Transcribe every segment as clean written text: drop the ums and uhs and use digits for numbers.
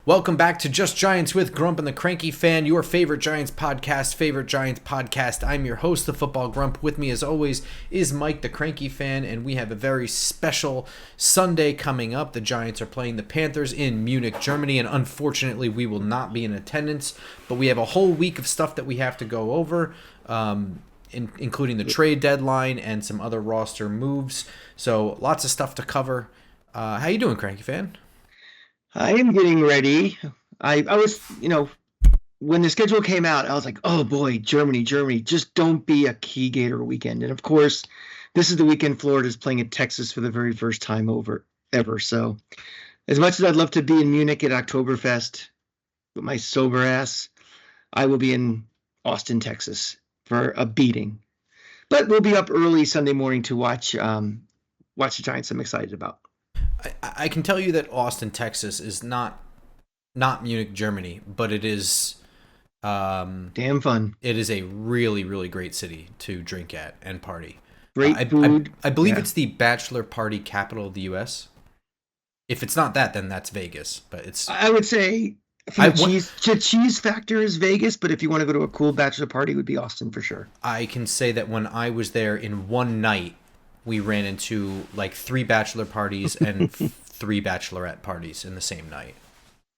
Welcome back to Just Giants with Grump and the Cranky Fan, your favorite Giants podcast. I'm your host, the Football Grump. With me, as always, is Mike, the Cranky Fan, and we have a very special Sunday coming up. The Giants are playing the Panthers in Munich, Germany, and unfortunately, we will not be in attendance, but we have a whole week of stuff that we have to go over, including the trade deadline and some other roster moves. So, lots of stuff to cover. How you doing, Cranky Fan? I am getting ready. I was, when the schedule came out, I was like, oh boy, Germany, just don't be a key Gator weekend. And of course, this is the weekend Florida's playing at Texas for the very first time ever. So as much as I'd love to be in Munich at Oktoberfest with my sober ass, I will be in Austin, Texas for a beating. But we'll be up early Sunday morning to watch the Giants I'm excited about. I can tell you that Austin, Texas is not Munich, Germany, but it is damn fun. It is a really, really great city to drink at and party. Great food. I believe it's the bachelor party capital of the U.S. If it's not that, then that's Vegas. But it's. I would say cheese factor is Vegas, but if you want to go to a cool bachelor party, it would be Austin for sure. I can say that when I was there in one night, we ran into like 3 bachelor parties and 3 bachelorette parties in the same night.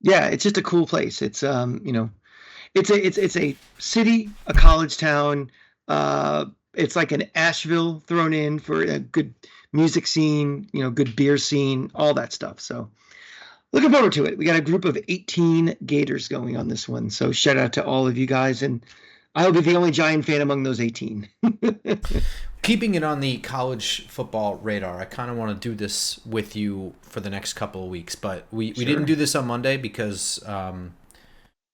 Yeah, it's just a cool place. It's it's a city, a college town. It's like an Asheville thrown in for a good music scene, good beer scene, all that stuff. So looking forward to it. We got a group of 18 Gators going on this one. So shout out to all of you guys, and I'll be the only Giant fan among those 18. Keeping it on the college football radar, I kind of want to do this with you for the next couple of weeks, but we didn't do this on Monday because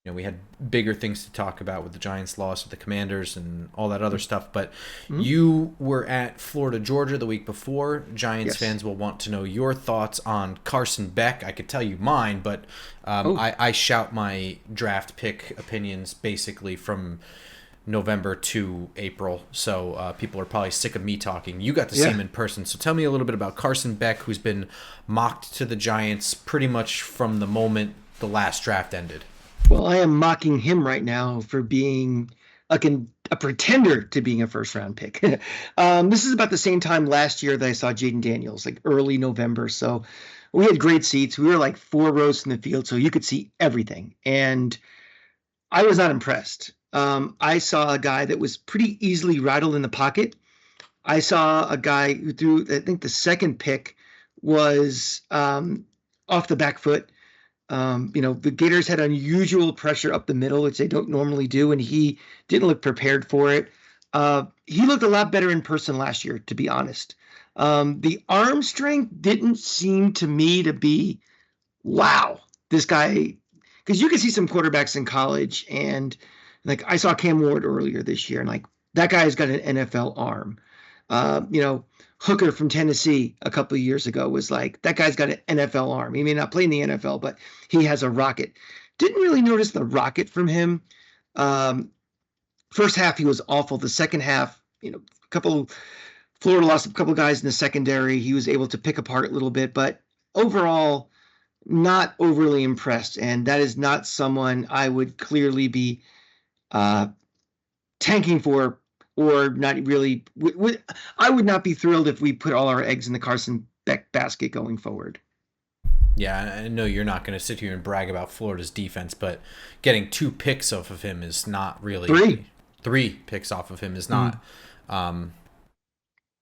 we had bigger things to talk about with the Giants' loss with the Commanders and all that other stuff. But you were at Florida, Georgia the week before. Giants fans will want to know your thoughts on Carson Beck. I could tell you mine, but I shout my draft pick opinions basically from November to April, so people are probably sick of me talking. You got to see him in person, so tell me a little bit about Carson Beck, who's been mocked to the Giants pretty much from the moment the last draft ended. Well, I am mocking him right now for being a pretender to being a first-round pick. This is about the same time last year that I saw Jaden Daniels, like early November, so we had great seats. We were like 4 rows in the field, so you could see everything, and I was not impressed. I saw a guy that was pretty easily rattled in the pocket. I saw a guy who threw, I think the second pick was off the back foot. The Gators had unusual pressure up the middle, which they don't normally do, and he didn't look prepared for it. He looked a lot better in person last year, to be honest. The arm strength didn't seem to me to be, wow, this guy, because you can see some quarterbacks in college, and like I saw Cam Ward earlier this year, and like that guy's got an NFL arm. Hooker from Tennessee a couple of years ago was like, that guy's got an NFL arm. He may not play in the NFL, but he has a rocket. Didn't really notice the rocket from him. First half, he was awful. The second half, Florida lost a couple of guys in the secondary. He was able to pick apart a little bit, but overall, not overly impressed. And that is not someone I would clearly be tanking for, or not really. I would not be thrilled if we put all our eggs in the Carson Beck basket going forward. Yeah, I know you're not going to sit here and brag about Florida's defense, but getting 2 picks off of him is not really 3 picks off of him is not not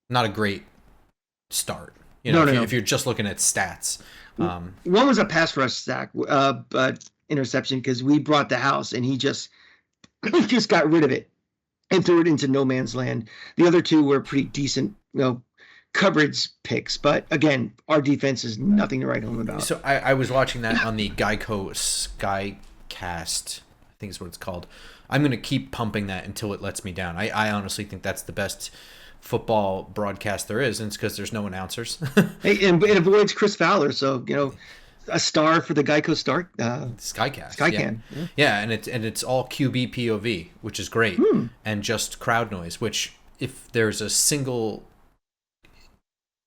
a great start. If you're just looking at stats. One was a pass rush sack, interception, because we brought the house and he just got rid of it and threw it into no man's land. The other 2 were pretty decent, coverage picks. But again, our defense is nothing to write home about. So I was watching that on the Skycast, I think is what it's called. I'm going to keep pumping that until it lets me down. I honestly think that's the best football broadcast there is, and it's because there's no announcers. Hey, and it avoids Chris Fowler, so a star for the Geico Skycast. Yeah, and it's all QB POV, which is great, and just crowd noise. Which, if there's a single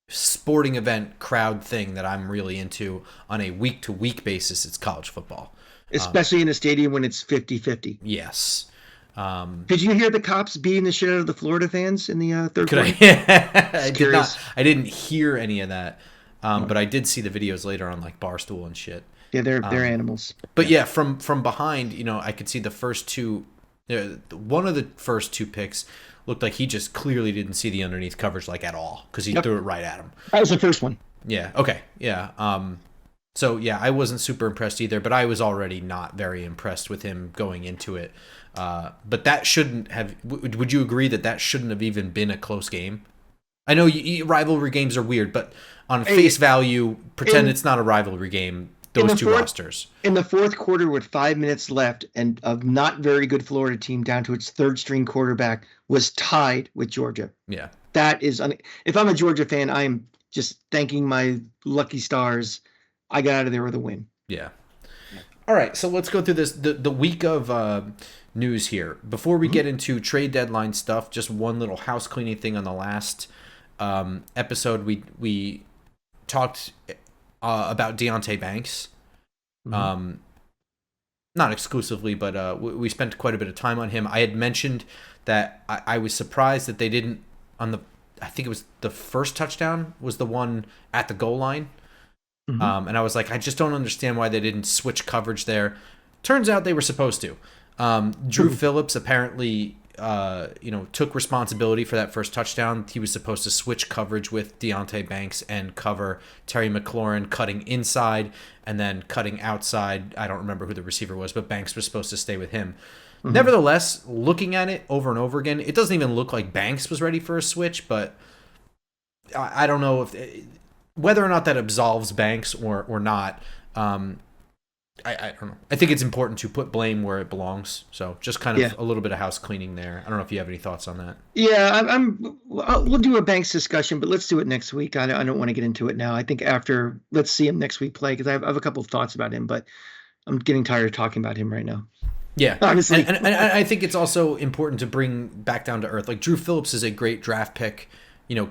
sporting event crowd thing that I'm really into on a week-to-week basis, it's college football. Especially in a stadium when it's 50-50. Yes. Did you hear the cops beating the shit out of the Florida fans in the third quarter? I did not. I didn't hear any of that, but I did see the videos later on like Barstool and shit. Yeah, they're animals. But yeah, from behind, I could see the first two. One of the first two picks looked like he just clearly didn't see the underneath coverage like at all because he threw it right at him. That was the first one. Yeah. Okay. Yeah. So yeah, I wasn't super impressed either, but I was already not very impressed with him going into it. But that shouldn't have. Would you agree that shouldn't have even been a close game? I know rivalry games are weird, but on face value, pretend it's not a rivalry game. Those two rosters. In the fourth quarter, with 5 minutes left, and a not very good Florida team down to its third string quarterback was tied with Georgia. Yeah, that is. If I'm a Georgia fan, I'm just thanking my lucky stars. I got out of there with a win. Yeah. All right, so let's go through this the week of news here. Before we get into trade deadline stuff, just one little house cleaning thing on the last episode. We talked about Deonte Banks. Not exclusively, but we spent quite a bit of time on him. I had mentioned that I was surprised that they didn't I think it was the first touchdown was the one at the goal line. And I was like, I just don't understand why they didn't switch coverage there. Turns out they were supposed to. Drew Phillips apparently, took responsibility for that first touchdown. He was supposed to switch coverage with Deonte Banks and cover Terry McLaurin cutting inside and then cutting outside. I don't remember who the receiver was, but Banks was supposed to stay with him. Nevertheless, looking at it over and over again, it doesn't even look like Banks was ready for a switch, but I don't know whether or not that absolves Banks or not. I don't know. I think it's important to put blame where it belongs. So just kind of a little bit of house cleaning there. I don't know if you have any thoughts on that. Yeah, we'll do a Banks discussion, but let's do it next week. I don't want to get into it now. I think let's see him next week play because I have a couple of thoughts about him, but I'm getting tired of talking about him right now. Yeah, honestly. And I think it's also important to bring back down to earth. Like Drew Phillips is a great draft pick.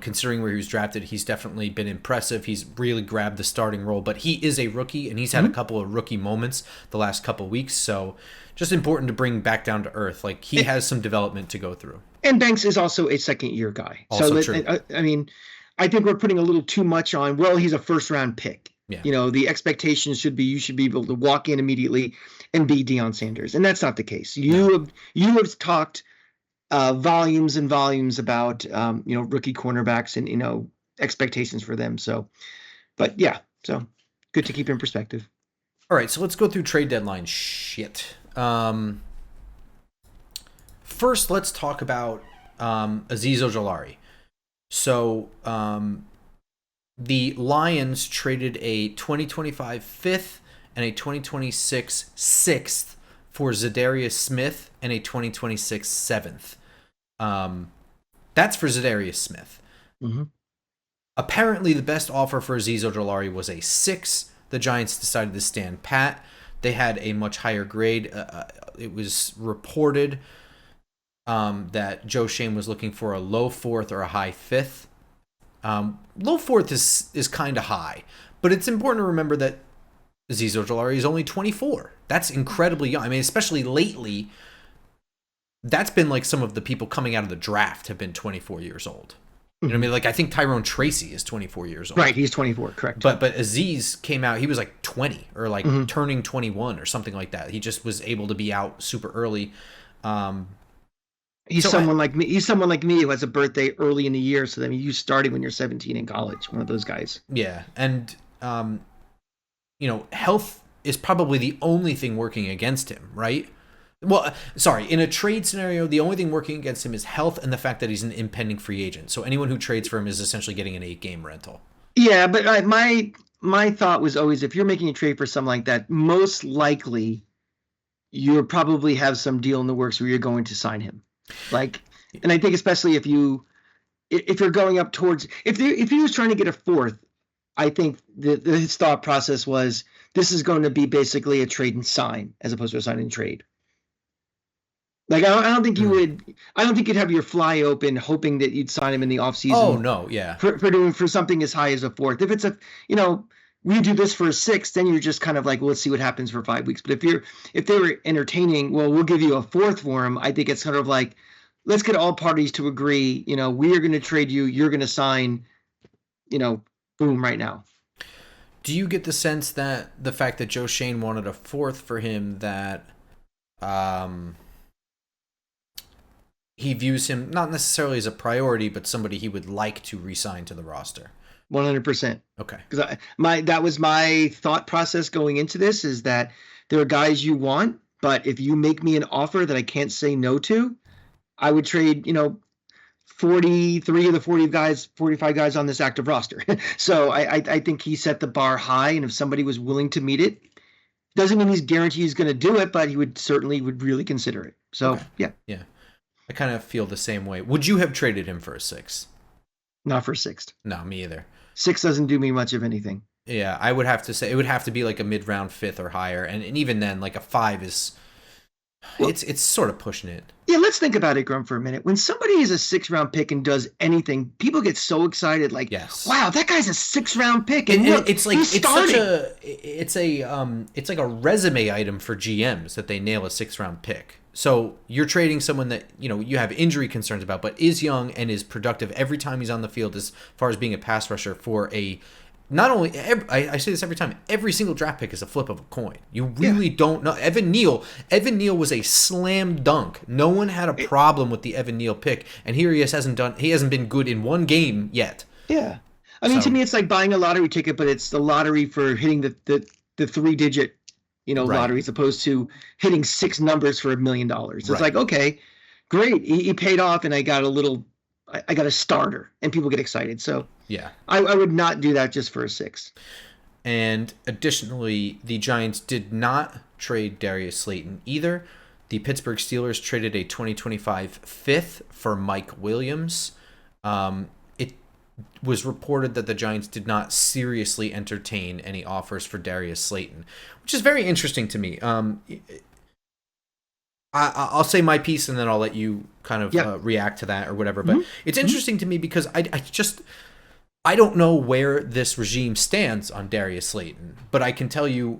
Considering where he was drafted, he's definitely been impressive. He's really grabbed the starting role, but he is a rookie, and he's had a couple of rookie moments the last couple of weeks. So just important to bring back down to earth. Like he has some development to go through. And Banks is also a second-year guy. Also true. I mean, I think we're putting a little too much on, well, he's a first-round pick. Yeah. The expectations should be you should be able to walk in immediately and be Deion Sanders, and that's not the case. You have talked volumes and volumes about rookie cornerbacks and expectations for them. So good to keep in perspective. All right, so let's go through trade deadline shit. First, let's talk about Azeez Ojulari. So the Lions traded a 2025 fifth and a 2026 sixth for Zadarius Smith and a 2026 seventh. That's for Zadarius Smith. Apparently, the best offer for Azeez Ojulari was a 6. The Giants decided to stand pat. They had a much higher grade. It was reported that Joe Shane was looking for a low 4th or a high 5th. Low 4th is kind of high, but it's important to remember that Azeez Ojulari is only 24. That's incredibly young. I mean, especially lately, that's been like some of the people coming out of the draft have been 24 years old. You know what I mean? Like, I think Tyrone Tracy is 24 years old. Right, he's 24, correct. But Azeez came out, he was like 20 or like turning 21 or something like that. He just was able to be out super early. He's someone like me. He's someone like me who has a birthday early in the year. So then you started when you're 17 in college. One of those guys. Yeah, and health is probably the only thing working against him, right? Well, sorry, in a trade scenario, the only thing working against him is health and the fact that he's an impending free agent. So anyone who trades for him is essentially getting an 8-game rental. Yeah, but my thought was always, if you're making a trade for something like that, most likely you'll probably have some deal in the works where you're going to sign him. And I think especially if you're going up towards, if he was trying to get a 4th, I think his thought process was, this is going to be basically a trade and sign as opposed to a sign and trade. Like I don't think you would. I don't think you'd have your fly open hoping that you'd sign him in the Oh offseason no, yeah. for doing for something as high as a fourth. If it's a we do this for a sixth, then you're just kind of like, well, let's see what happens for 5 weeks. But if they were entertaining, well, we'll give you a fourth for him. I think it's kind of like, let's get all parties to agree. We are going to trade you. You're going to sign. Boom, right now. Do you get the sense that the fact that Joe Shane wanted a fourth for him, that he views him not necessarily as a priority, but somebody he would like to re-sign to the roster? 100%. Okay. Because that was my thought process going into this, is that there are guys you want, but if you make me an offer that I can't say no to, I would trade, 43 of the 45 guys on this active roster. So I think he set the bar high, and if somebody was willing to meet it, doesn't mean he's guaranteed he's going to do it, but he would really consider it. So, okay. Yeah. Yeah. I kind of feel the same way. Would you have traded him for a sixth? Not for sixth. No, me either. Six doesn't do me much of anything. Yeah, I would have to say it would have to be like a mid-round fifth or higher, and even then, like a 5 is, it's sort of pushing it. Yeah, let's think about it, Grump, for a minute. When somebody is a 6th-round pick and does anything, people get so excited, like, yes. Wow, that guy's a 6th-round pick, and it's like it's like a resume item for GMs that they nail a 6th-round pick. So you're trading someone that you have injury concerns about, but is young and is productive every time he's on the field as far as being a pass rusher for a. Not only, I say this every time, every single draft pick is a flip of a coin. You really don't know. Evan Neal was a slam dunk. No one had a problem with the Evan Neal pick, and here he hasn't been good in one game yet. Yeah. I mean, to me, it's like buying a lottery ticket, but it's the lottery for hitting the 3-digit, lottery, as opposed to hitting 6 numbers for $1 million. It's like, okay, great. He paid off, and I got a starter, and people get excited. So yeah, I would not do that just for a 6. And additionally, the Giants did not trade Darius Slayton either. The Pittsburgh Steelers traded a 2025 fifth for Mike Williams. It was reported that the Giants did not seriously entertain any offers for Darius Slayton, which is very interesting to me. I'll say my piece and then I'll let you kind of react to that or whatever. But it's interesting to me because I don't know where this regime stands on Darius Slayton, but I can tell you,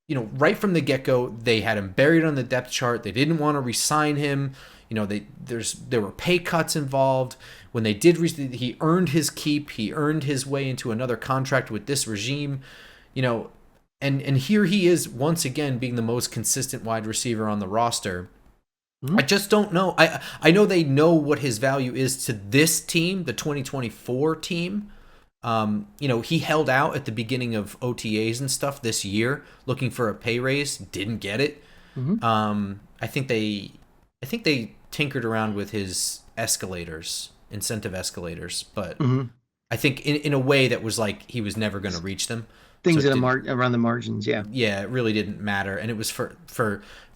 right from the get-go, they had him buried on the depth chart. They didn't want to re-sign him. There were pay cuts involved. When they did, he earned his keep. He earned his way into another contract with this regime. And here he is once again being the most consistent wide receiver on the roster. I just don't know. I know they know what his value is to this team, the 2024 team. He held out at the beginning of OTAs and stuff this year, looking for a pay raise. Didn't get it. I think they tinkered around with his incentive escalators, but I think in a way that was like he was never going to reach them. Things around the margins, yeah. Yeah, it really didn't matter, and it was for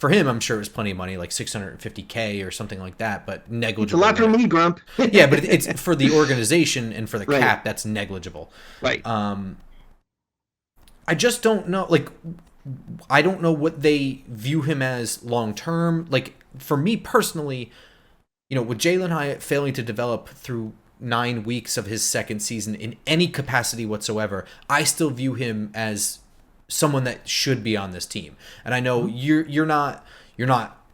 him. I'm sure it was plenty of money, like $650K or something like that, but negligible. It's a lot for me, Grump. Yeah, but it's for the organization and for the cap. That's negligible. Right. I just don't know. Like, I don't know what they view him as long term. Like, for me personally, with Jalen Hyatt failing to develop through 9 weeks of his second season in any capacity whatsoever, I still view him as someone that should be on this team. And I know you're not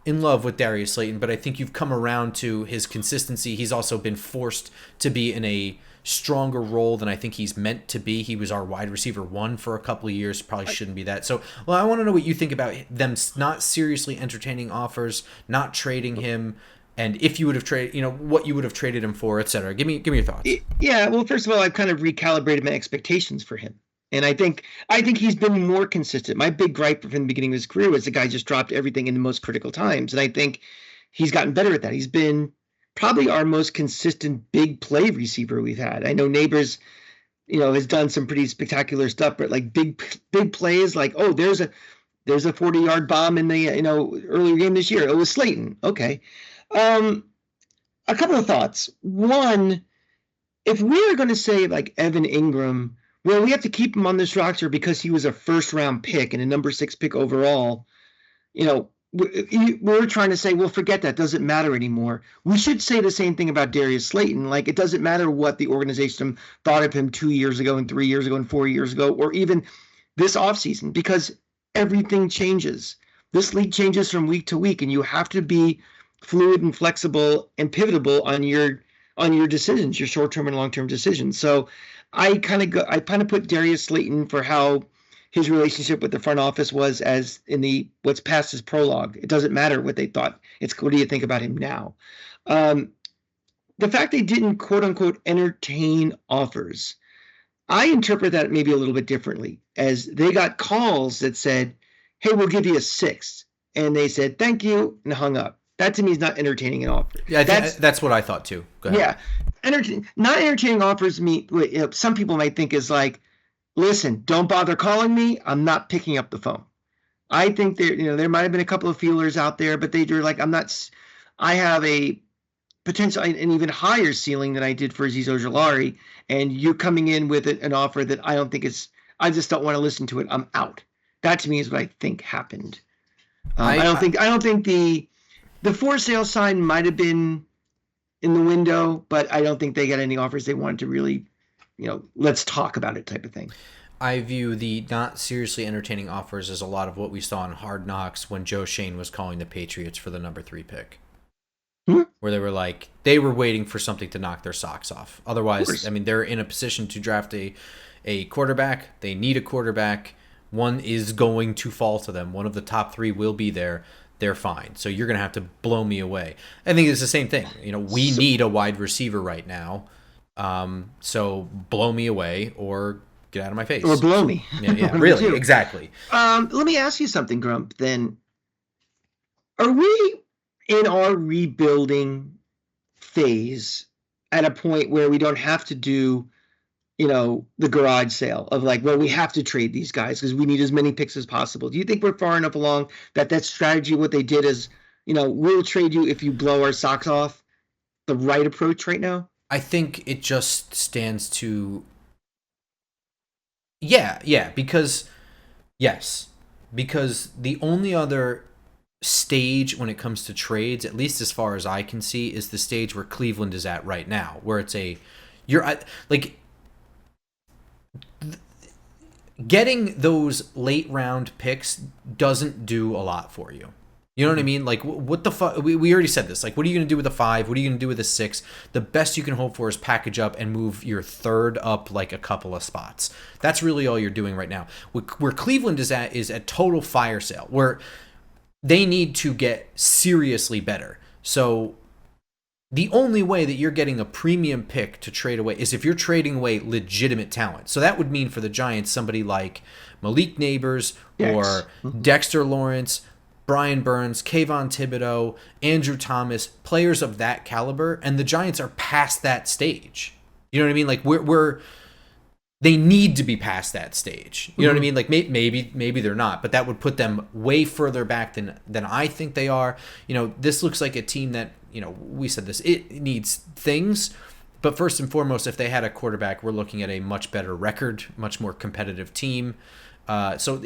in love with Darius Slayton, but I think you've come around to his consistency. He's also been forced to be in a stronger role than I think he's meant to be. He was our wide receiver 1 for a couple of years. Probably shouldn't be that. So, I want to know what you think about them not seriously entertaining offers, not trading him, and if you would have traded, what you would have traded him for, et cetera. Give me your thoughts. Yeah, well, first of all, I've kind of recalibrated my expectations for him. And I think he's been more consistent. My big gripe from the beginning of his career was the guy just dropped everything in the most critical times. And I think he's gotten better at that. He's been probably our most consistent big play receiver we've had. I know Neighbors, has done some pretty spectacular stuff, but like big plays, like, oh, there's a 40-yard bomb in the earlier game this year. It was Slayton. Okay. A couple of thoughts. One, if we are going to say like Evan Ingram, well, we have to keep him on this roster because he was a first-round pick and a number 6 pick overall. we're trying to say, well, forget that. Doesn't matter anymore. We should say the same thing about Darius Slayton. Like, it doesn't matter what the organization thought of him 2 years ago and 3 years ago and 4 years ago, or even this offseason, because everything changes. This league changes from week to week, and you have to be fluid and flexible and pivotable on your decisions, your short-term and long-term decisions. So I kind of put Darius Slayton for how his relationship with the front office was as in what's past his prologue. It doesn't matter what they thought. It's what do you think about him now? The fact they didn't quote unquote entertain offers, I interpret that maybe a little bit differently, as they got calls that said, hey, we'll give you a sixth. And they said, thank you, and hung up. That to me is not entertaining an offer. Yeah, that's what I thought too. Go ahead. Yeah. Not entertaining offers some people might think is like, listen, don't bother calling me. I'm not picking up the phone. I think there might have been a couple of feelers out there, but they're like, I have a potential, an even higher ceiling than I did for Azeez Ojulari, and you're coming in with an offer that I don't think I just don't want to listen to it. I'm out. That to me is what I think happened. I don't think the for sale sign might have been in the window, but I don't think they got any offers they wanted to really, let's talk about it type of thing. I view the not seriously entertaining offers as a lot of what we saw in Hard Knocks when Joe Shane was calling the Patriots for the number 3 pick. Where they were waiting for something to knock their socks off. Otherwise, I mean, they're in a position to draft a quarterback. They need a quarterback. One is going to fall to them. One of the top 3 will be there. They're fine. So you're going to have to blow me away. I think it's the same thing. We need a wide receiver right now. So blow me away or get out of my face. Or blow me. Yeah, really, exactly. Let me ask you something, Grump, then. Are we in our rebuilding phase at a point where we don't have to do, the garage sale of like, well, we have to trade these guys because we need as many picks as possible? Do you think we're far enough along that strategy, what they did is, we'll trade you if you blow our socks off, the right approach right now? I think it just stands to... Yeah, because the only other stage when it comes to trades, at least as far as I can see, is the stage where Cleveland is at right now, where it's getting those late round picks doesn't do a lot for you. You know what I mean? Like, what the fuck? We already said this. Like, what are you going to do with a 5? What are you going to do with a 6? The best you can hope for is package up and move your third up like a couple of spots. That's really all you're doing right now. Where Cleveland is at total fire sale, where they need to get seriously better. So the only way that you're getting a premium pick to trade away is if you're trading away legitimate talent. So that would mean for the Giants somebody like Malik Neighbors or Dexter Lawrence, Brian Burns, Kayvon Thibodeau, Andrew Thomas, players of that caliber, and the Giants are past that stage. You know what I mean? Like they need to be past that stage. You know what I mean? Like maybe they're not, but that would put them way further back than I think they are. This looks like a team that, we said this, it needs things, but first and foremost, if they had a quarterback, we're looking at a much better record, much more competitive team. So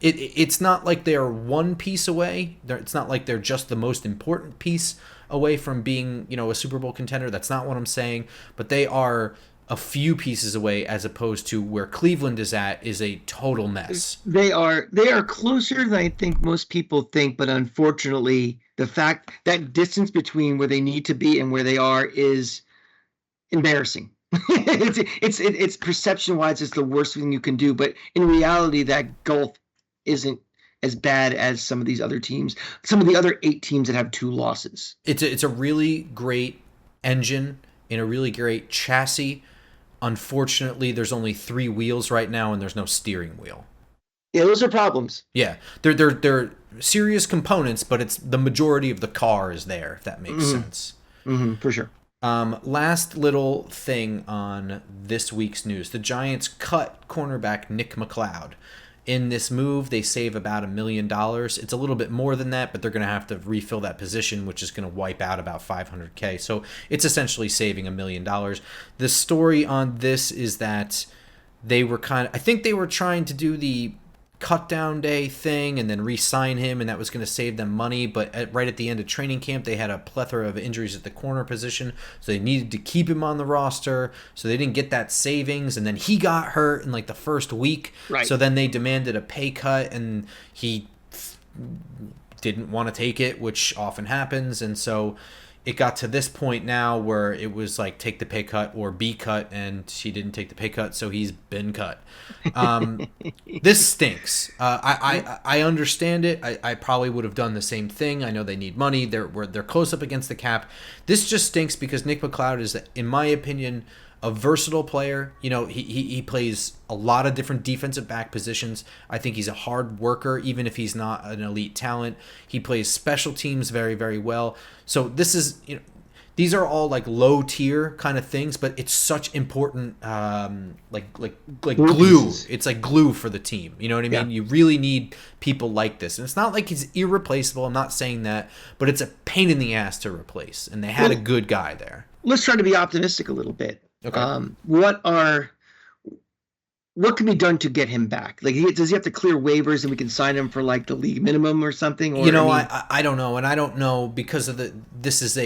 it's not like they're one piece away. It's not like they're just the most important piece away from being, a Super Bowl contender. That's not what I'm saying. But they are a few pieces away, as opposed to where Cleveland is at is a total mess. They are closer than I think most people think, but unfortunately, the fact that distance between where they need to be and where they are is embarrassing. It's perception wise, it's the worst thing you can do, but in reality, that gulf isn't as bad as some of these other teams, some of the other 8 teams that have 2 losses. It's a really great engine and a really great chassis. Unfortunately, there's only 3 wheels right now, and there's no steering wheel. Yeah, those are problems. Yeah, they're serious components, but it's the majority of the car is there, if that makes sense. For sure. Last little thing on this week's news. The Giants cut cornerback Nick McLeod. In this move, they save about $1 million. It's a little bit more than that, but they're going to have to refill that position, which is going to wipe out about $500K. So it's essentially saving $1 million. The story on this is that they were I think they were trying to do the cut down day thing and then re-sign him, and that was going to save them money. But right at the end of training camp, they had a plethora of injuries at the corner position, so they needed to keep him on the roster. So they didn't get that savings, and then he got hurt in like the first week. Right. So then they demanded a pay cut, and he didn't want to take it, which often happens. And so it got to this point now where it was like take the pay cut or be cut, and he didn't take the pay cut, so he's been cut. This stinks. I understand it. I probably would have done the same thing. I know they need money. They're close up against the cap. This just stinks because Nick McLeod is, in my opinion, a versatile player. You know, he plays a lot of different defensive back positions. I think he's a hard worker, even if he's not an elite talent. He plays special teams very, very well. So this is, you know, these are all like low tier kind of things, but it's such important, like glue. It's like glue for the team. You know what I mean? Yeah. You really need people like this, and it's not like he's irreplaceable. I'm not saying that, but it's a pain in the ass to replace, and they had a good guy there. Let's try to be optimistic a little bit. Okay. What can be done to get him back? Like, does he have to clear waivers and we can sign him for like the league minimum or something? Or, you know, I don't know, and I don't know because of it's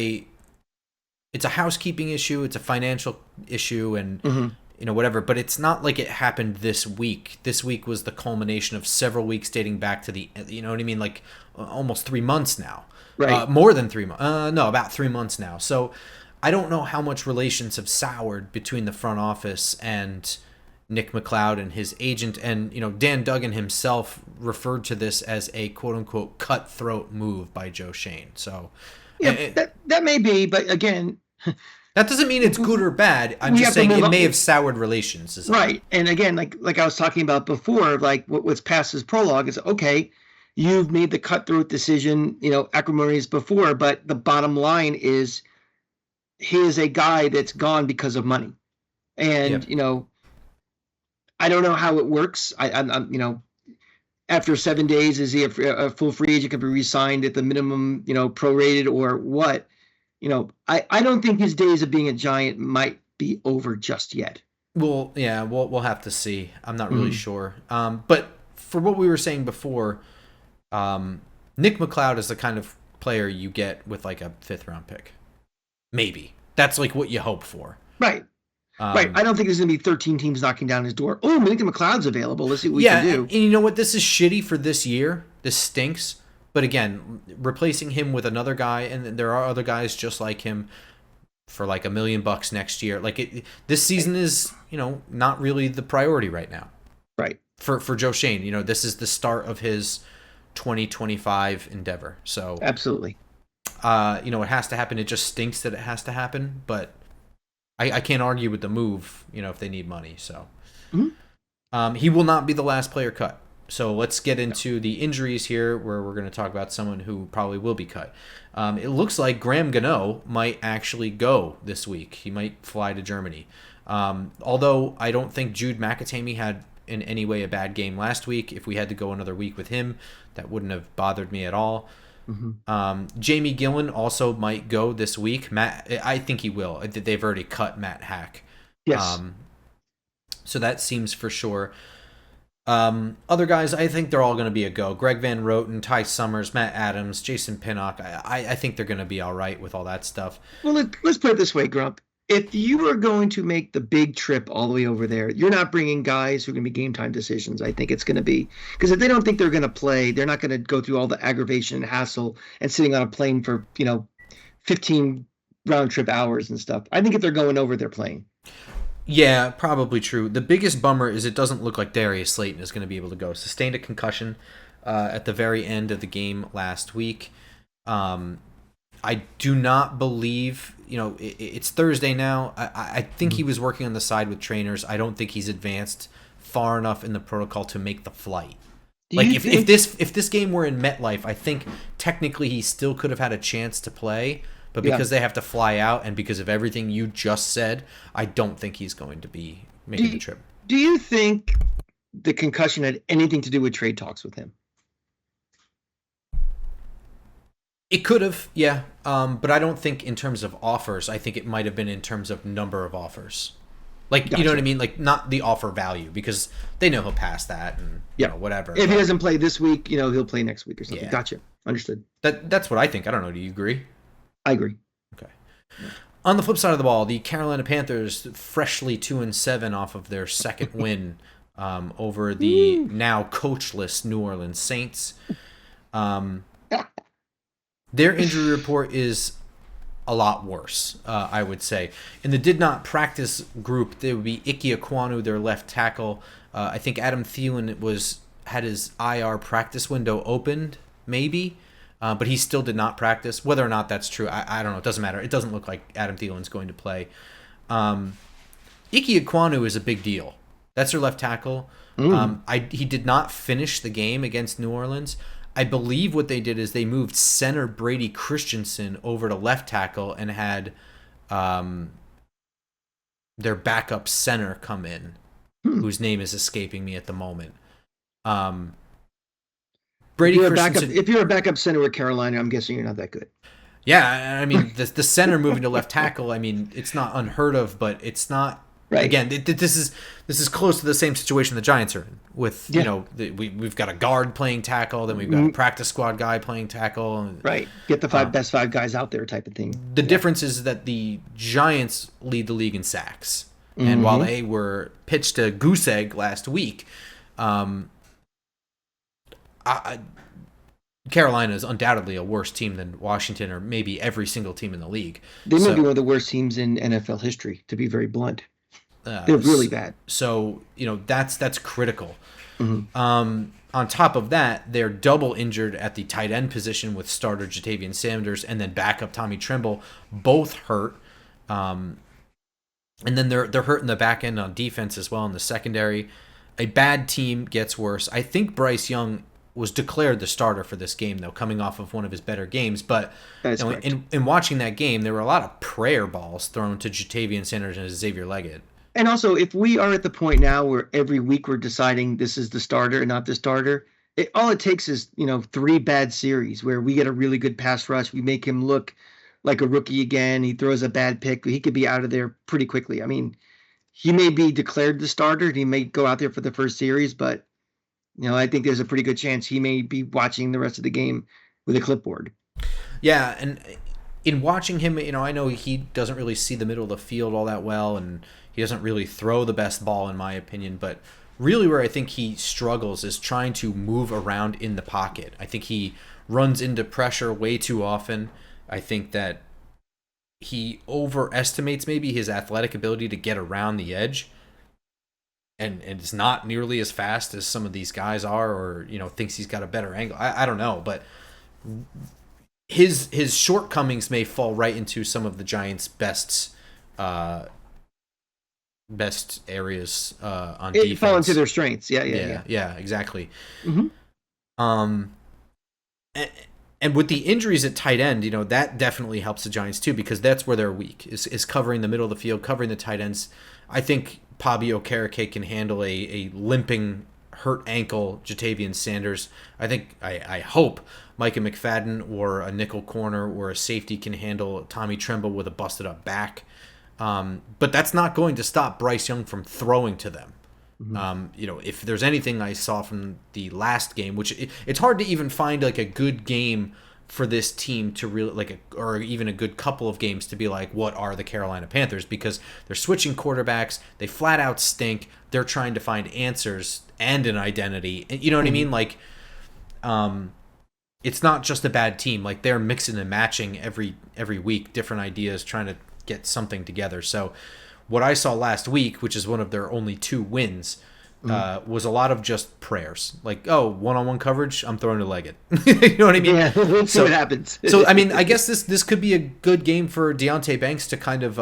a housekeeping issue, it's a financial issue, and you know, whatever. But it's not like it happened this week. This week was the culmination of several weeks dating back to you know what I mean, like almost 3 months now. Right. More than 3 months. No, about 3 months now. So I don't know how much relations have soured between the front office and Nick McLeod and his agent. And, you know, Dan Duggan himself referred to this as a quote-unquote cutthroat move by Joe Schoen. So yeah, that may be, but again, that doesn't mean it's good or bad. I'm just saying it may have soured relations. Right. And again, like I was talking about before, like what's past his prologue is, okay, you've made the cutthroat decision, you know, acrimonious before, but the bottom line is he is a guy that's gone because of money. And, you know, I don't know how it works. I'm you know, after 7 days, is he a full free agent, can be re-signed at the minimum, you know, prorated or what? You know, I don't think his days of being a Giant might be over just yet. Well, yeah, we'll have to see. I'm not really sure. But for what we were saying before, Nick McLeod is the kind of player you get with like a 5th round pick. Maybe. That's like what you hope for. Right. Right. I don't think there's going to be 13 teams knocking down his door. Oh, Nick McLeod's available. Let's see what we can do. And you know what? This is shitty for this year. This stinks. But again, replacing him with another guy, and there are other guys just like him for like $1 million next year. Like this season is, you know, not really the priority right now. Right. For Joe Schoen, you know, this is the start of his 2025 endeavor. So absolutely. You know, it has to happen. It just stinks that it has to happen, but I can't argue with the move, you know, if they need money. So he will not be the last player cut. So let's get into the injuries here, where we're going to talk about someone who probably will be cut. It looks like Graham Gano might actually go this week. He might fly to Germany. Although I don't think Jude McAtamey had in any way a bad game last week. If we had to go another week with him, that wouldn't have bothered me at all. Jamie Gillen also might go this week. I think he will. They've already cut Matt Hack. Yes. So that seems for sure. Other guys, I think they're all going to be a go. Greg Van Roten, Ty Summers, Matt Adams, Jason Pinnock. I think they're going to be all right with all that stuff. Well, let's put it this way, Grump. If you are going to make the big trip all the way over there, you're not bringing guys who are going to be game time decisions. I think it's going to be, because if they don't think they're going to play, they're not going to go through all the aggravation and hassle and sitting on a plane for, you know, 15 round trip hours and stuff. I think if they're going over, they're playing. Yeah, probably true. The biggest bummer is it doesn't look like Darius Slayton is going to be able to go. Sustained a concussion at the very end of the game last week. I do not believe, you know, it's Thursday now. I think he was working on the side with trainers. I don't think he's advanced far enough in the protocol to make the flight. Like if this game were in MetLife, I think technically he still could have had a chance to play, but because they have to fly out and because of everything you just said, I don't think he's going to be making the trip. Do you think the concussion had anything to do with trade talks with him? It could have, yeah. But I don't think in terms of offers. I think it might have been in terms of number of offers. Like, Gotcha. you know what I mean? Like, not the offer value, because they know he'll pass that and, whatever. If he doesn't play this week, he'll play next week or something. Yeah. Gotcha. Understood. That's what I think. I don't know. Do you agree? I agree. Okay. Yeah. On the flip side of the ball, the Carolina Panthers, freshly 2-7 off of their second win over the now coachless New Orleans Saints. Their injury report is a lot worse, I would say. In the did not practice group, there would be Ike Ekwonu, their left tackle. I think Adam Thielen had his IR practice window opened, maybe. But he still did not practice. Whether or not that's true, I don't know. It doesn't matter. It doesn't look like Adam Thielen's going to play. Ike Ekwonu is a big deal. That's their left tackle. He did not finish the game against New Orleans. I believe what they did is they moved center Brady Christensen over to left tackle and had their backup center come in, whose name is escaping me at the moment. Brady Christensen. If you're a backup center with Carolina, I'm guessing you're not that good. Yeah, I mean, the center moving to left tackle, I mean, it's not unheard of, but it's not. Right. Again, this is close to the same situation the Giants are in. With we've got a guard playing tackle, then we've got a practice squad guy playing tackle. Right. Get the best five guys out there, type of thing. The difference is that the Giants lead the league in sacks, and while they were pitched a goose egg last week, Carolina is undoubtedly a worse team than Washington, or maybe every single team in the league. They may be one of the worst teams in NFL history, to be very blunt. They're really bad. So, that's critical. On top of that, they're double injured at the tight end position with starter Jatavian Sanders and then backup Tommy Tremble, both hurt. And then they're hurt in the back end on defense as well in the secondary. A bad team gets worse. I think Bryce Young was declared the starter for this game, though, coming off of one of his better games. But in watching that game, there were a lot of prayer balls thrown to Jatavian Sanders and Xavier Leggett. And also, if we are at the point now where every week we're deciding this is the starter and not the starter, all it takes is 3 bad series where we get a really good pass rush. We make him look like a rookie again. He throws a bad pick. He could be out of there pretty quickly. I mean, he may be declared the starter. He may go out there for the first series, but I think there's a pretty good chance he may be watching the rest of the game with a clipboard. Yeah, and in watching him, I know he doesn't really see the middle of the field all that well, and he doesn't really throw the best ball, in my opinion. But really where I think he struggles is trying to move around in the pocket. I think he runs into pressure way too often. I think that he overestimates maybe his athletic ability to get around the edge. And is not nearly as fast as some of these guys are, or thinks he's got a better angle. I don't know, but his shortcomings may fall right into some of the Giants' best areas on defense. It fall into their strengths. Yeah, exactly. And with the injuries at tight end, that definitely helps the Giants too, because that's where they're weak, is covering the middle of the field, covering the tight ends. I think Pabi Okereke can handle a limping, hurt ankle Jatavian Sanders. I hope Micah McFadden or a nickel corner or a safety can handle Tommy Tremble with a busted up back. But that's not going to stop Bryce Young from throwing to them. If there's anything I saw from the last game, which it's hard to even find like a good game for this team to really or even a good couple of games to be like, what are the Carolina Panthers? Because they're switching quarterbacks, they flat out stink. They're trying to find answers and an identity. You know what I mean? Like, it's not just a bad team. Like, they're mixing and matching every week, different ideas, trying to get something together. So what I saw last week, which is one of their only 2 wins, was a lot of just prayers. Like, one-on-one coverage, I'm throwing to Leggett. You know what I mean? Yeah, let's see what happens. So, I mean, I guess this could be a good game for Deonte Banks to kind of,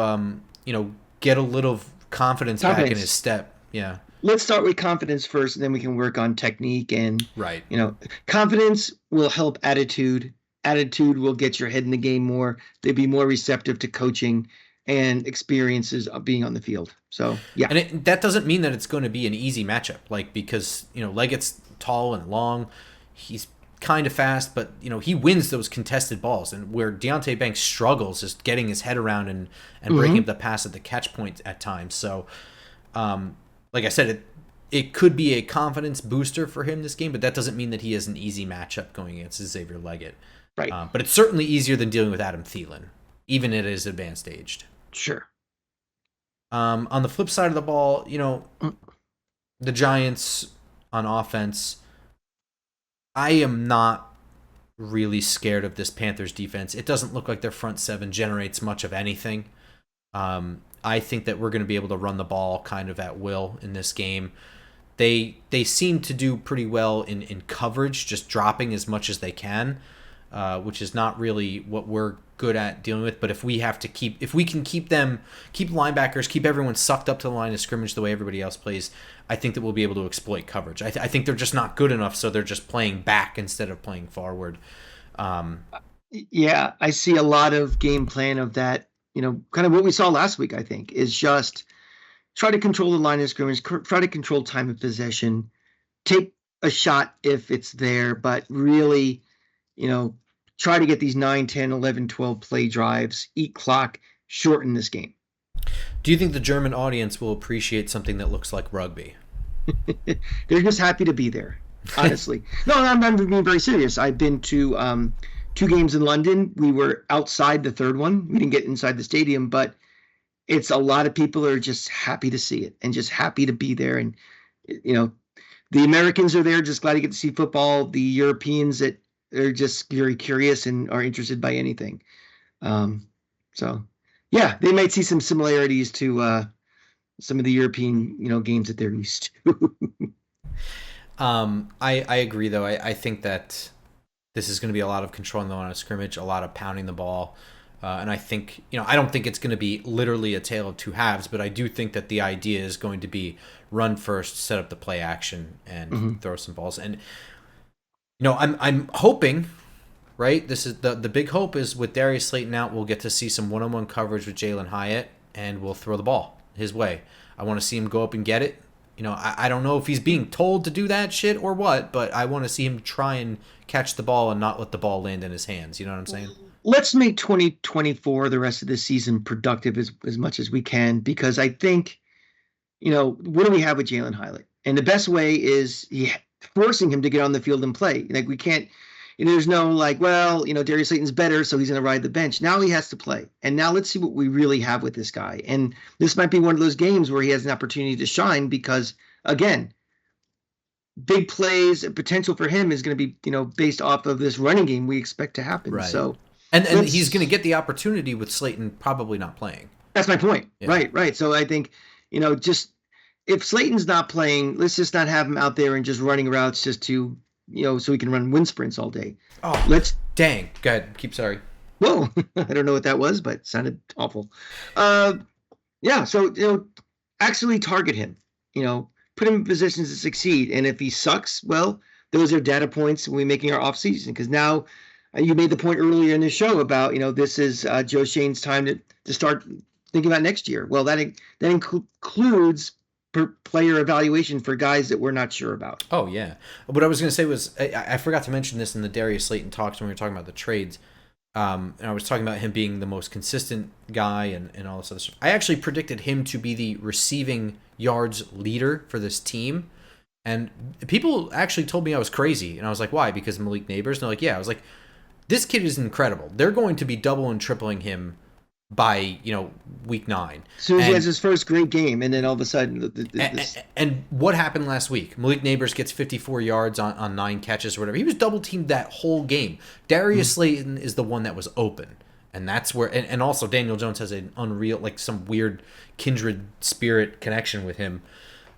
get a little confidence back in his step. Yeah. Let's start with confidence first, and then we can work on technique. And, right. Confidence will help attitude. Attitude will get your head in the game more. They'll be more receptive to coaching and experiences of being on the field. So, yeah. And that doesn't mean that it's going to be an easy matchup, because, Leggett's tall and long. He's kind of fast, but, he wins those contested balls. And where Deonte Banks struggles is getting his head around and breaking up the pass at the catch point at times. So, Like I said, it could be a confidence booster for him this game, but that doesn't mean that he has an easy matchup going against Xavier Leggett. Right. But it's certainly easier than dealing with Adam Thielen, even at his advanced age. Sure. On the flip side of the ball, the Giants on offense, I am not really scared of this Panthers defense. It doesn't look like their front seven generates much of anything. I think that we're going to be able to run the ball kind of at will in this game. They seem to do pretty well in coverage, just dropping as much as they can, which is not really what we're good at dealing with. But if we can keep linebackers, keep everyone sucked up to the line of scrimmage the way everybody else plays, I think that we'll be able to exploit coverage. I think they're just not good enough, so they're just playing back instead of playing forward. Yeah, I see a lot of game plan of that. Kind of what we saw last week, I think, is just try to control the line of scrimmage, try to control time of possession, take a shot if it's there, but really, try to get these 9, 10, 11, 12 play drives, eat clock, shorten this game. Do you think the German audience will appreciate something that looks like rugby? They're just happy to be there, honestly. No, I'm being very serious. I've been to 2 games in London. We were outside the third one. We didn't get inside the stadium, but it's a lot of people are just happy to see it and just happy to be there. And, the Americans are there just glad to get to see football. The Europeans that are just very curious and are interested by anything. So, yeah, they might see some similarities to some of the European, games that they're used to. I agree, though. I think that this is going to be a lot of controlling the line of scrimmage, a lot of pounding the ball. And I think, I don't think it's going to be literally a tale of two halves, but I do think that the idea is going to be run first, set up the play action, and throw some balls. And, I'm hoping, right? This is the big hope is with Darius Slayton out, we'll get to see some one-on-one coverage with Jalen Hyatt, and we'll throw the ball his way. I want to see him go up and get it. I don't know if he's being told to do that shit or what, but I want to see him try and catch the ball and not let the ball land in his hands. You know what I'm saying? Let's make 2024 the rest of the season productive as much as we can, because I think, what do we have with Jalen Hyatt? And the best way is forcing him to get on the field and play. Like, we can't, there's no Darius Slayton's better, so he's going to ride the bench. Now he has to play. And now let's see what we really have with this guy. And this might be one of those games where he has an opportunity to shine because, again, big plays, potential for him is going to be, based off of this running game we expect to happen. Right. So, and he's going to get the opportunity with Slayton probably not playing. That's my point. Yeah. Right. So I think, just if Slayton's not playing, let's just not have him out there and just running routes just to, so he can run wind sprints all day. Oh, dang. Go ahead. Sorry. Whoa. I don't know what that was, but it sounded awful. Yeah. So, actually target him, put him in positions to succeed. And if he sucks, well, those are data points when we're making our off season. Because now you made the point earlier in the show about, this is Joe Shane's time to start thinking about next year. Well, that includes player evaluation for guys that we're not sure about. Oh, yeah. What I was going to say was, I forgot to mention this in the Darius Slayton talks when we were talking about the trades. And I was talking about him being the most consistent guy and all this other stuff. I actually predicted him to be the receiving yards leader for this team. And people actually told me I was crazy. And I was like, why? Because Malik Neighbors? And they're like, yeah. I was like, this kid is incredible. They're going to be double and tripling him by week 9. As soon as he has his first great game, and then all of a sudden and what happened last week? Malik Neighbors gets 54 yards on 9 catches or whatever. He was double teamed that whole game. Darius Slayton is the one that was open, and that's where and also Daniel Jones has an unreal, like, some weird kindred spirit connection with him.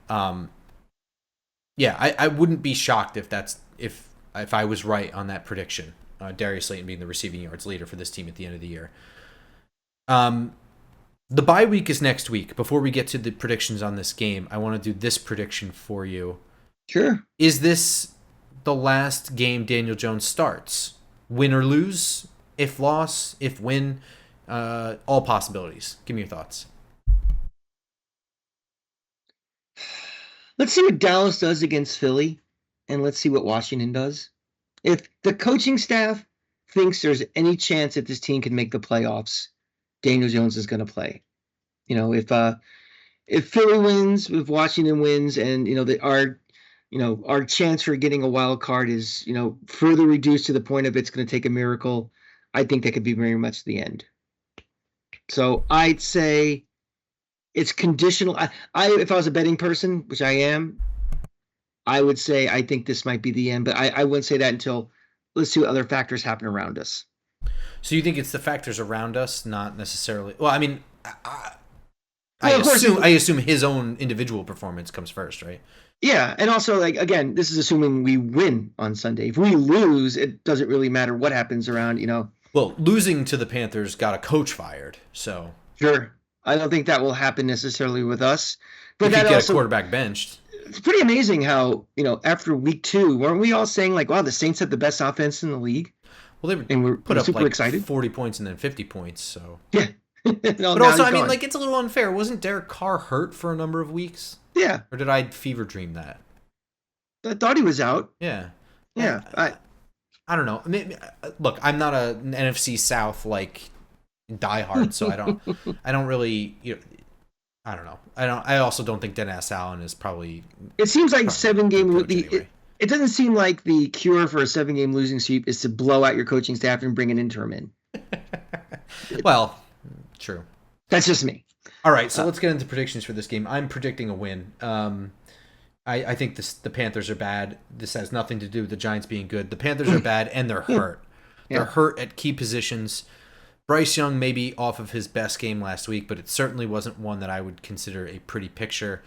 Yeah, I wouldn't be shocked if I was right on that prediction. Darius Slayton being the receiving yards leader for this team at the end of the year. The bye week is next week. Before we get to the predictions on this game, I want to do this prediction for you. Sure. Is this the last game Daniel Jones starts? Win or lose? If loss? If win? All possibilities. Give me your thoughts. Let's see what Dallas does against Philly, and let's see what Washington does. If the coaching staff thinks there's any chance that this team can make the playoffs, Daniel Jones is going to play. if Philly wins, if Washington wins, and our chance for getting a wild card is further reduced to the point of it's going to take a miracle, I think that could be very much the end. So I'd say it's conditional. If I was a betting person, which I am, I would say I think this might be the end, but I wouldn't say that until let's see what other factors happen around us. So you think it's the factors around us, not necessarily? Well, I mean, Well, I assume his own individual performance comes first, right? Yeah, and also again, this is assuming we win on Sunday. If we lose, it doesn't really matter what happens around. Well, losing to the Panthers got a coach fired, so Sure, I don't think that will happen necessarily with us. But you that could get also, a quarterback benched. it's pretty amazing how after week 2, weren't we all saying like, wow, the Saints had the best offense in the league? Well, they and we're put up super like excited. 40 points and then 50 points, so Yeah. But also, I mean, like, it's a little unfair. Wasn't Derek Carr hurt for a number of weeks? Yeah. Or did I fever dream that? I thought he was out. Yeah. Yeah. I don't know. Look, I'm not an NFC South like diehard, so I don't really. I don't know. I also don't think Dennis Allen is probably. It seems like 7-game. Anyway. It doesn't seem like the cure for a 7-game losing streak is to blow out your coaching staff and bring an interim in. Well, true. That's just me. All right, so let's get into predictions for this game. I'm predicting a win. I think the Panthers are bad. This has nothing to do with the Giants being good. The Panthers are bad, and they're hurt. Yeah. They're hurt at key positions. Bryce Young may be off of his best game last week, but it certainly wasn't one that I would consider a pretty picture.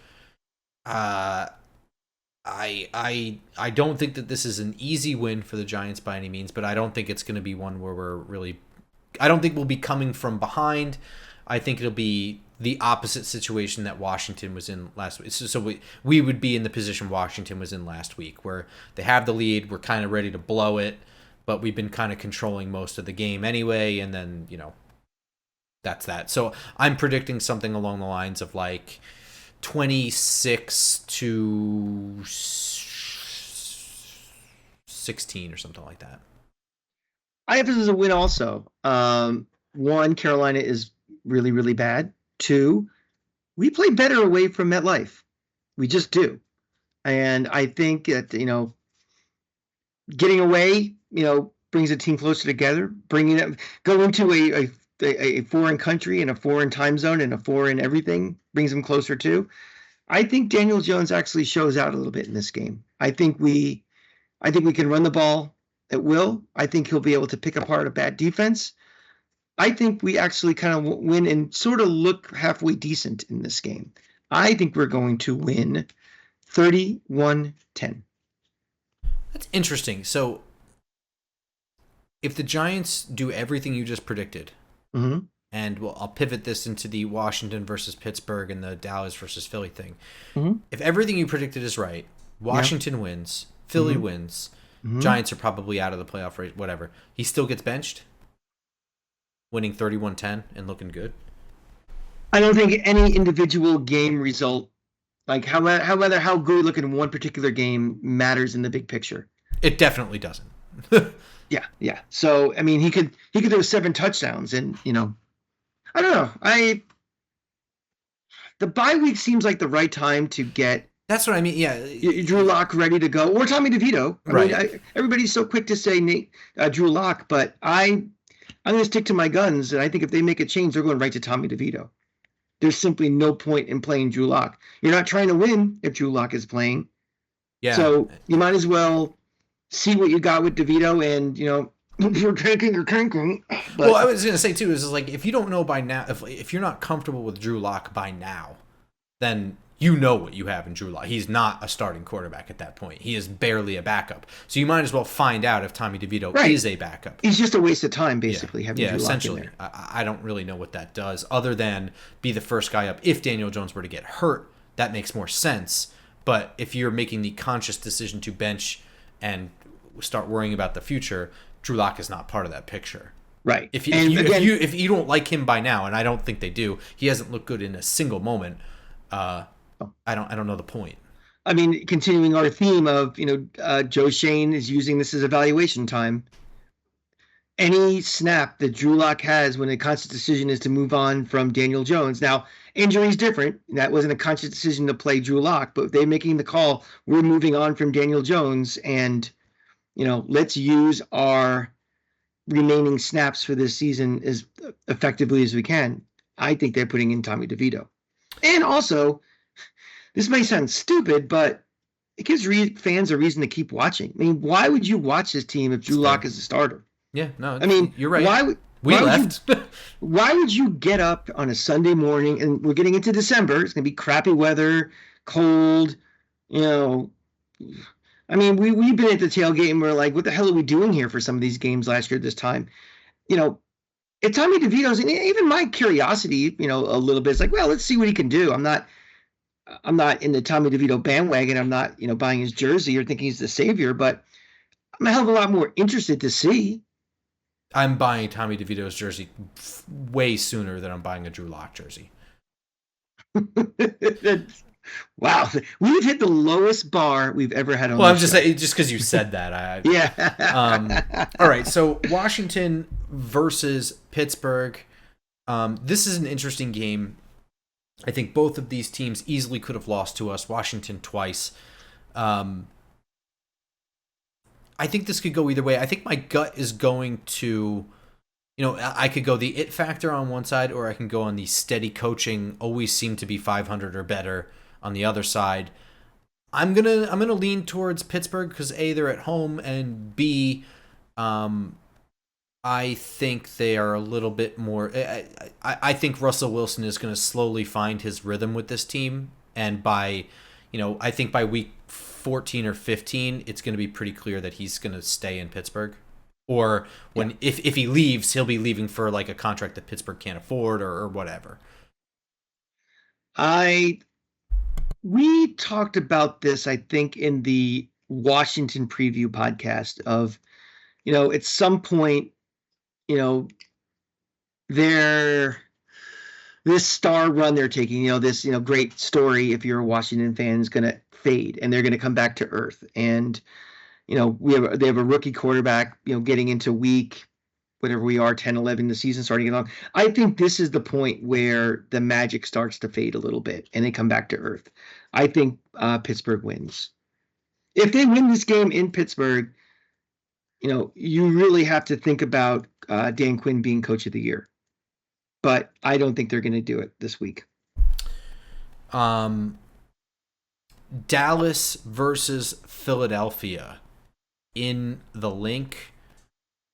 I don't think that this is an easy win for the Giants by any means, but I don't think it's going to be one where we're really... I don't think we'll be coming from behind. I think it'll be the opposite situation that Washington was in last week. So we would be in the position Washington was in last week, where they have the lead, we're kind of ready to blow it, but we've been kind of controlling most of the game anyway, and then, that's that. So I'm predicting something along the lines of like 26-16 or something like that. I have this as a win also. 1, Carolina is really, really bad. 2, we play better away from MetLife. We just do. And I think that, getting away, brings a team closer together, going to a foreign country and a foreign time zone and a foreign everything brings them closer too. I think Daniel Jones actually shows out a little bit in this game. I think we can run the ball at will. I think he'll be able to pick apart a bad defense. I think we actually kind of win and sort of look halfway decent in this game. I think we're going to win 31-10. That's interesting. So if the Giants do everything you just predicted, mm-hmm. and I'll pivot this into the Washington versus Pittsburgh and the Dallas versus Philly thing. Mm-hmm. If everything you predicted is right, Washington wins, Philly mm-hmm. wins, mm-hmm. Giants are probably out of the playoff race, whatever. He still gets benched, winning 31-10 and looking good. I don't think any individual game result, like how good looking one particular game, matters in the big picture. It definitely doesn't. Yeah. So I mean, he could throw 7 touchdowns, and I don't know. The bye week seems like the right time to get. That's what I mean. Yeah, Drew Lock ready to go, or Tommy DeVito. Right. Everybody's so quick to say Drew Lock, but I'm going to stick to my guns, and I think if they make a change, they're going right to Tommy DeVito. There's simply no point in playing Drew Lock. You're not trying to win if Drew Lock is playing. Yeah. So you might as well see what you got with DeVito, and you're cranking. Well, I was going to say too is like, if you don't know by now, if you're not comfortable with Drew Lock by now, then you know what you have in Drew Lock. He's not a starting quarterback at that point. He is barely a backup. So you might as well find out if Tommy DeVito is a backup. He's just a waste of time, basically, having Drew essentially. Lock in there. I don't really know what that does, other than be the first guy up. If Daniel Jones were to get hurt, that makes more sense. But if you're making the conscious decision to bench and start worrying about the future, Drew Lock is not part of that picture. Right. If you don't like him by now, and I don't think they do, he hasn't looked good in a single moment. I don't know the point. I mean, continuing our theme of Joe Shane is using this as evaluation time, any snap that Drew Lock has when a conscious decision is to move on from Daniel Jones. Now, injury is different. That wasn't a conscious decision to play Drew Lock, but they're making the call. We're moving on from Daniel Jones, and let's use our remaining snaps for this season as effectively as we can. I think they're putting in Tommy DeVito. And also, this may sound stupid, but it gives fans a reason to keep watching. I mean, why would you watch this team if Drew Lock is a starter? Yeah, no, I mean, you're right. Why would you get up on a Sunday morning, and we're getting into December, it's going to be crappy weather, cold, I mean, we've been at the tailgate and we're like, what the hell are we doing here for some of these games last year this time? If Tommy DeVito's, and even my curiosity, a little bit, it's like, well, let's see what he can do. I'm not in the Tommy DeVito bandwagon. I'm not, buying his jersey or thinking he's the savior, but I'm a hell of a lot more interested to see. I'm buying Tommy DeVito's jersey way sooner than I'm buying a Drew Lock jersey. Wow, we've hit the lowest bar we've ever had on. Well, I'm just saying, just because you said that. Yeah. All right, so Washington versus Pittsburgh. This is an interesting game. I think both of these teams easily could have lost to us. Washington twice. I think this could go either way. I think my gut is going to, I could go the it factor on one side, or I can go on the steady coaching, always seem to be 500 or better on the other side. I'm gonna lean towards Pittsburgh because A, they're at home, and B, I think they are a little bit more. I think Russell Wilson is going to slowly find his rhythm with this team, and I think by week 14 or 15, it's going to be pretty clear that he's going to stay in Pittsburgh. Or if he leaves, he'll be leaving for like a contract that Pittsburgh can't afford or whatever. We talked about this, I think, in the Washington preview podcast of, at some point, this star run they're taking, this, great story, if you're a Washington fan, is going to fade and they're going to come back to earth. And, they have a rookie quarterback, getting into week, whatever we are, 10, 11, the season starting along. I think this is the point where the magic starts to fade a little bit and they come back to earth. I think Pittsburgh wins. If they win this game in Pittsburgh, you really have to think about Dan Quinn being coach of the year. But I don't think they're going to do it this week. Dallas versus Philadelphia in the link.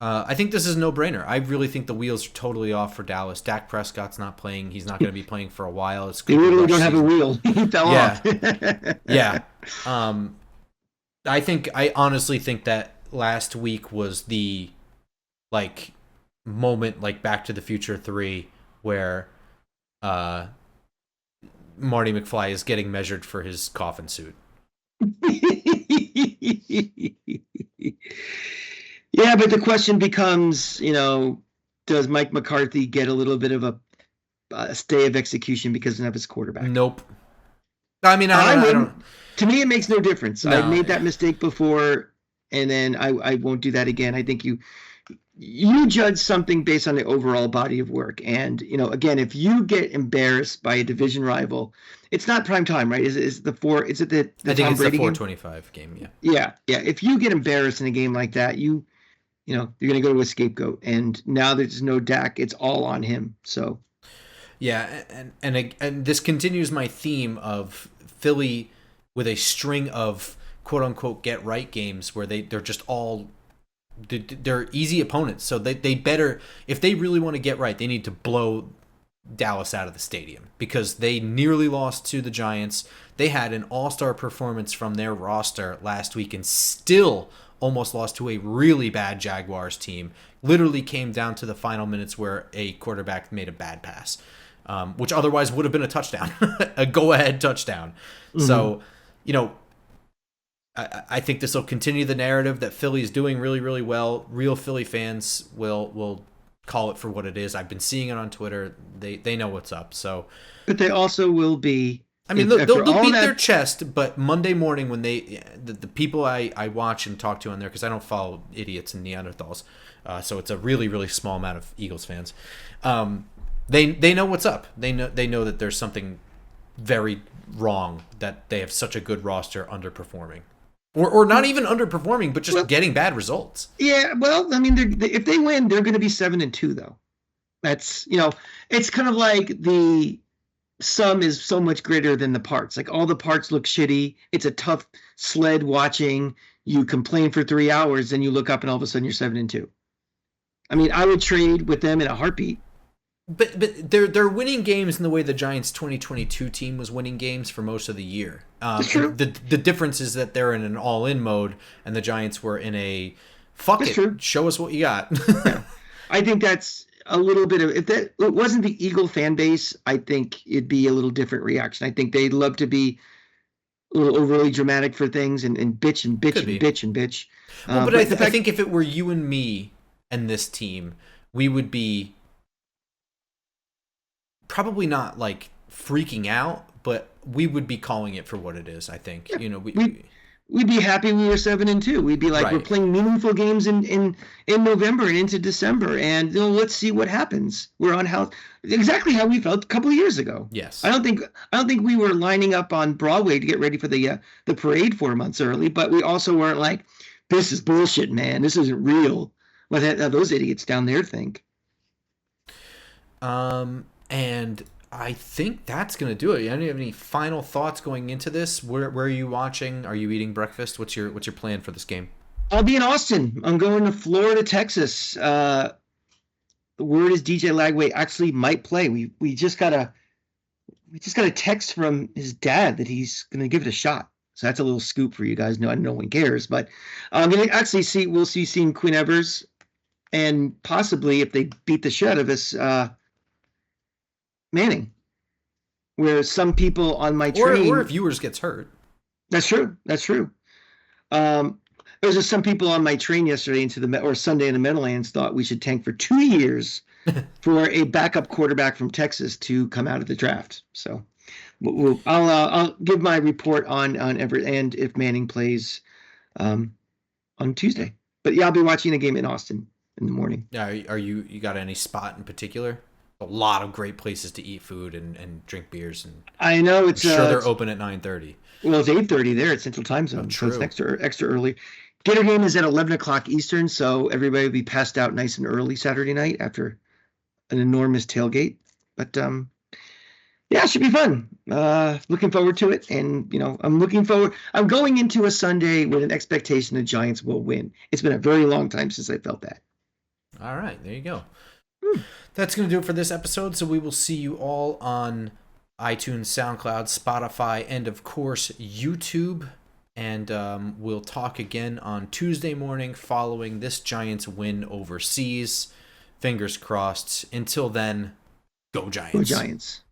I think this is a no-brainer. I really think the wheels are totally off for Dallas. Dak Prescott's not playing. He's not going to be playing for a while. They literally don't have a wheel. He fell off. Yeah. I honestly think that last week was the moment like Back to the Future 3 where Marty McFly is getting measured for his coffin suit. Yeah, but the question becomes, does Mike McCarthy get a little bit of a stay of execution because of his quarterback? Nope. I mean, I don't. To me, it makes no difference. No. I've made that mistake before, and then I won't do that again. I think you judge something based on the overall body of work. And, again, if you get embarrassed by a division rival, it's not prime time, right? Is it the I think it's the 425 game, yeah. Yeah. If you get embarrassed in a game like that, you're going to go to a scapegoat. And now there's no Dak. It's all on him. So. Yeah. And this continues my theme of Philly with a string of quote unquote get right games where they're just all, they're easy opponents. So they better, if they really want to get right, they need to blow Dallas out of the stadium because they nearly lost to the Giants. They had an all-star performance from their roster last week and still almost lost to a really bad Jaguars team. Literally came down to the final minutes where a quarterback made a bad pass, which otherwise would have been a touchdown, a go-ahead touchdown. Mm-hmm. So, I think this will continue the narrative that Philly is doing really, really well. Real Philly fans will call it for what it is. I've been seeing it on Twitter. They know what's up. So, but they also will be. I mean, they'll beat their chest. But Monday morning when the people I watch and talk to on there, because I don't follow idiots and Neanderthals, So it's a really, really small amount of Eagles fans. They know what's up. They know that there's something very wrong that they have such a good roster underperforming. Or not even underperforming, but just getting bad results. Yeah, well, I mean, if they win, they're going to be 7-2, though. That's, it's kind of like the sum is so much greater than the parts. Like all the parts look shitty. It's a tough sled watching. You complain for 3 hours, then you look up and all of a sudden you're 7-2. I mean, I would trade with them in a heartbeat. But they're winning games in the way the Giants 2022 team was winning games for most of the year. That's true. The difference is that they're in an all-in mode, and the Giants were in a fuck That's it, true. show us what you got. Yeah. I think that's a little bit of, if that it wasn't the Eagle fan base, I think it'd be a little different reaction. I think they'd love to be a little overly dramatic for things and bitch and bitch and bitch and bitch. Well, but I think if it were you and me and this team, we would be probably not like freaking out, but we would be calling it for what it is. I think we'd be happy we were 7-2. We'd be like, right. We're playing meaningful games in November and into December, and let's see what happens. We're on exactly how we felt a couple of years ago. Yes, I don't think we were lining up on Broadway to get ready for the parade 4 months early, but we also weren't like, this is bullshit, man. This isn't real. What those idiots down there think. And I think that's going to do it. Do you have any final thoughts going into this? Where are you watching? Are you eating breakfast? What's your plan for this game? I'll be in Austin. I'm going to Florida, Texas. The word is DJ Lagway actually might play. We just got a text from his dad that he's going to give it a shot. So that's a little scoop for you guys. No one cares, but I'm going to actually we'll see Quinn Evers, and possibly if they beat the shit out of us, Manning, where some people on my train, or if yours gets hurt. That's true. There's just some people on my train yesterday or Sunday in the Meadowlands thought we should tank for 2 years for a backup quarterback from Texas to come out of the draft. So I'll give my report on Everett and if Manning plays on Tuesday. But yeah, I'll be watching a game in Austin in the morning. Yeah, are you got any spot in particular? A lot of great places to eat food and drink beers, and I know it's I'm sure they're open at 9:30. Well, it's 8:30 there at Central Time Zone, so it's extra early. Gator game is at 11 o'clock Eastern, so everybody will be passed out nice and early Saturday night after an enormous tailgate. But yeah, it should be fun. Looking forward to it, and I'm going into a Sunday with an expectation the Giants will win. It's been a very long time since I felt that. All right, there you go. That's going to do it for this episode. So we will see you all on iTunes, SoundCloud, Spotify, and of course YouTube. And we'll talk again on Tuesday morning following this Giants win overseas. Fingers crossed. Until then, go Giants. Go Giants.